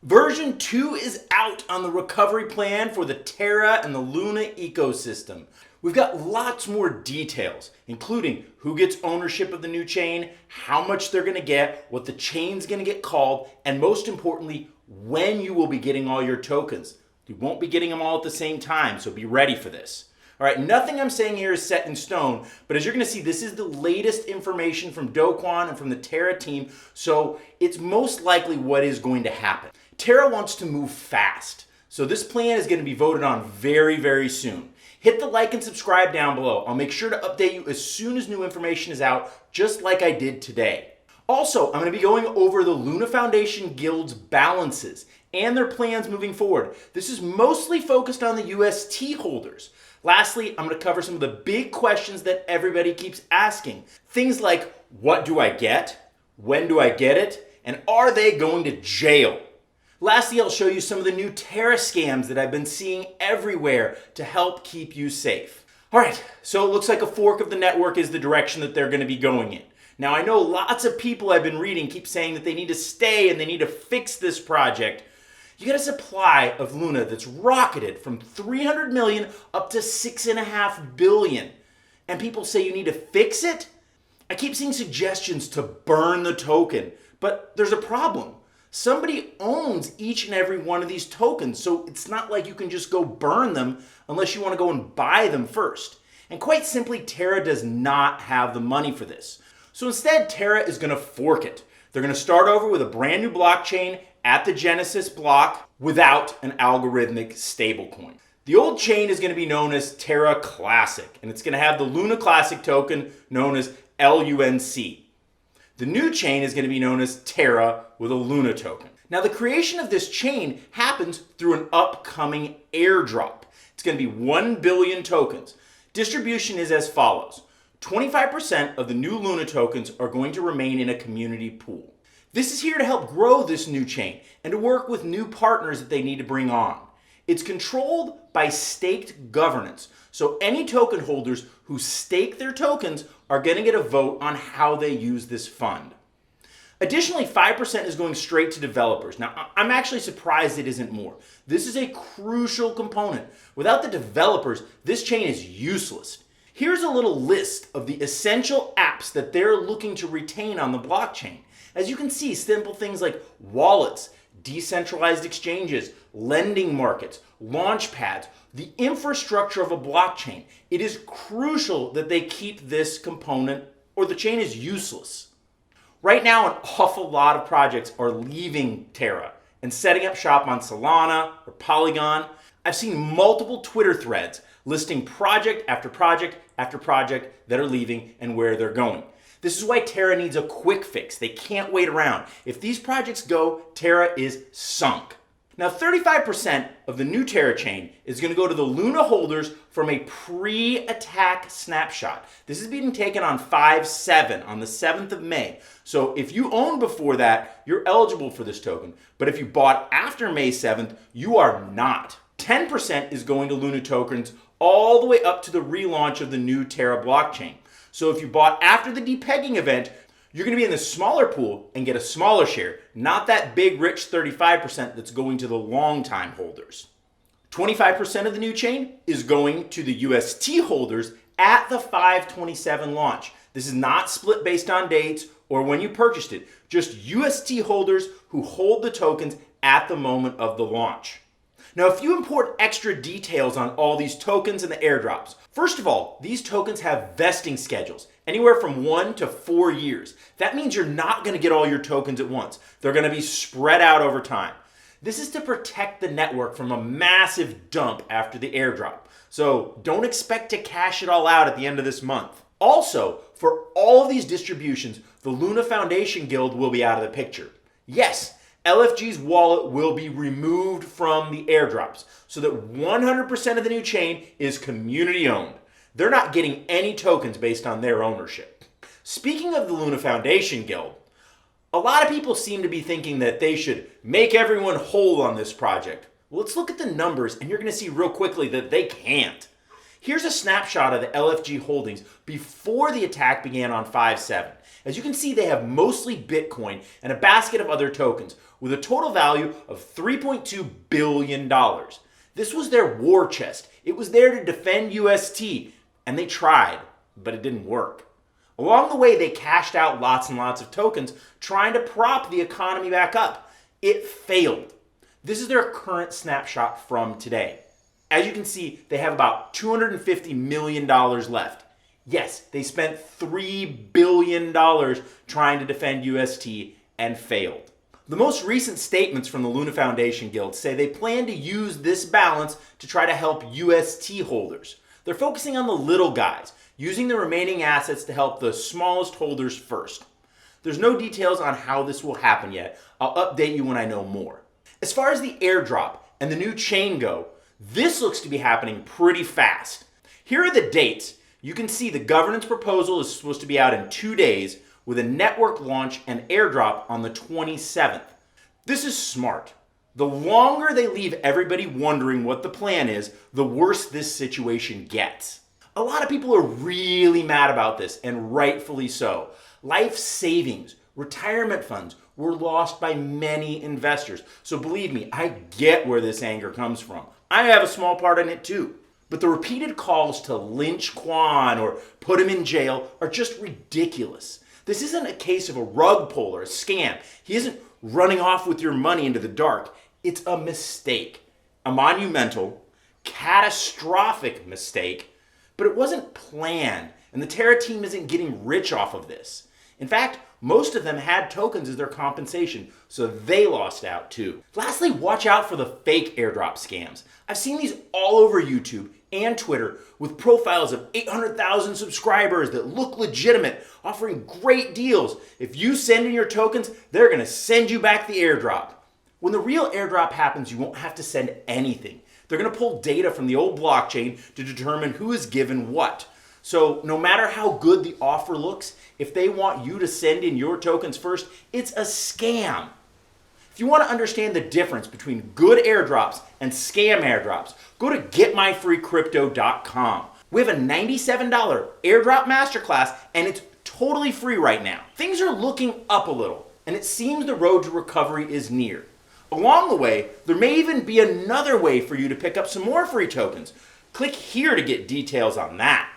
Version 2 is out on the recovery plan for the Terra and the Luna ecosystem. We've got lots more details, including who gets ownership of the new chain, how much they're going to get, what the chain's going to get called, and most importantly, when you will be getting all your tokens. You won't be getting them all at the same time, so be ready for this. All right, nothing I'm saying here is set in stone, but as you're going to see, this is the latest information from Do Kwon and from the Terra team, so it's most likely what is going to happen. Terra wants to move fast, so this plan is going to be voted on very, very soon. Hit the like and subscribe down below. I'll make sure to update you as soon as new information is out, just like I did today. Also, I'm going to be going over the Luna Foundation Guild's balances and their plans moving forward. This is mostly focused on the UST holders. Lastly, I'm going to cover some of the big questions that everybody keeps asking. Things like, what do I get? When do I get it? And are they going to jail? Lastly, I'll show you some of the new Terra scams that I've been seeing everywhere to help keep you safe. All right, so it looks like a fork of the network is the direction that they're going to be going in. Now, I know lots of people I've been reading keep saying that they need to stay and they need to fix this project. You get a supply of Luna that's rocketed from 300 million up to 6.5 billion. And people say you need to fix it? I keep seeing suggestions to burn the token, but there's a problem. Somebody owns each and every one of these tokens, so it's not like you can just go burn them unless you want to go and buy them first. And quite simply, Terra does not have the money for this. So instead, Terra is going to fork it. They're going to start over with a brand new blockchain at the Genesis block without an algorithmic stablecoin. The old chain is going to be known as Terra Classic, and it's going to have the Luna Classic token known as LUNC. The new chain is going to be known as Terra with a Luna token. Now, the creation of this chain happens through an upcoming airdrop. It's going to be 1 billion tokens. Distribution is as follows. 25% of the new Luna tokens are going to remain in a community pool. This is here to help grow this new chain and to work with new partners that they need to bring on. It's controlled by staked governance, so any token holders who stake their tokens are going to get a vote on how they use this fund. Additionally, 5% is going straight to developers. Now, I'm actually surprised it isn't more. This is a crucial component. Without the developers, this chain is useless. Here's a little list of the essential apps that they're looking to retain on the blockchain. As you can see, simple things like wallets, decentralized exchanges, lending markets, launch pads, the infrastructure of a blockchain. It is crucial that they keep this component or the chain is useless. Right now, an awful lot of projects are leaving Terra and setting up shop on Solana or Polygon. I've seen multiple Twitter threads listing project after project after project that are leaving and where they're going. This is why Terra needs a quick fix. They can't wait around. If these projects go, Terra is sunk. Now, 35% of the new Terra chain is going to go to the Luna holders from a pre-attack snapshot. This is being taken on 5/7, on the 7th of May. So if you owned before that, you're eligible for this token. But if you bought after May 7th, you are not. 10% is going to Luna tokens all the way up to the relaunch of the new Terra blockchain. So if you bought after the depegging event, you're going to be in the smaller pool and get a smaller share, not that big rich 35% that's going to the long-time holders. 25% of the new chain is going to the UST holders at the 5/27 launch. This is not split based on dates or when you purchased it, just UST holders who hold the tokens at the moment of the launch. Now, a few important extra details on all these tokens and the airdrops. First of all, these tokens have vesting schedules, anywhere from 1 to 4 years. That means you're not going to get all your tokens at once. They're going to be spread out over time. This is to protect the network from a massive dump after the airdrop. So don't expect to cash it all out at the end of this month. Also, for all of these distributions, the Luna Foundation Guild will be out of the picture. Yes, LFG's wallet will be removed from the airdrops so that 100% of the new chain is community owned. They're not getting any tokens based on their ownership. Speaking of the Luna Foundation Guild, a lot of people seem to be thinking that they should make everyone whole on this project. Well, let's look at the numbers and you're going to see real quickly that they can't. Here's a snapshot of the LFG holdings before the attack began on 5/7. As you can see, they have mostly Bitcoin and a basket of other tokens, with a total value of $3.2 billion. This was their war chest. It was there to defend UST, and they tried, but it didn't work. Along the way, they cashed out lots and lots of tokens, trying to prop the economy back up. It failed. This is their current snapshot from today. As you can see, they have about $250 million left. Yes, they spent $3 billion trying to defend UST and failed. The most recent statements from the Luna Foundation Guild say they plan to use this balance to try to help UST holders. They're focusing on the little guys, using the remaining assets to help the smallest holders first. There's no details on how this will happen yet. I'll update you when I know more. As far as the airdrop and the new chain go, this looks to be happening pretty fast. Here are the dates. You can see the governance proposal is supposed to be out in 2 days with a network launch and airdrop on the 27th. This is smart. The longer they leave everybody wondering what the plan is, the worse this situation gets. A lot of people are really mad about this, and rightfully so. Life savings, retirement funds were lost by many investors. So believe me, I get where this anger comes from. I have a small part in it too. But the repeated calls to lynch Kwon or put him in jail are just ridiculous. This isn't a case of a rug pull or a scam. He isn't running off with your money into the dark. It's a mistake. A monumental, catastrophic mistake, but it wasn't planned, and the Terra team isn't getting rich off of this. In fact, most of them had tokens as their compensation, so they lost out too. Lastly, watch out for the fake airdrop scams. I've seen these all over YouTube and Twitter with profiles of 800,000 subscribers that look legitimate, offering great deals. If you send in your tokens, they're gonna send you back the airdrop. When the real airdrop happens, you won't have to send anything. They're gonna pull data from the old blockchain to determine who is given what. So no matter how good the offer looks, if they want you to send in your tokens first, it's a scam. If you want to understand the difference between good airdrops and scam airdrops, go to getmyfreecrypto.com. We have a $97 airdrop masterclass, and it's totally free right now. Things are looking up a little, and it seems the road to recovery is near. Along the way, there may even be another way for you to pick up some more free tokens. Click here to get details on that.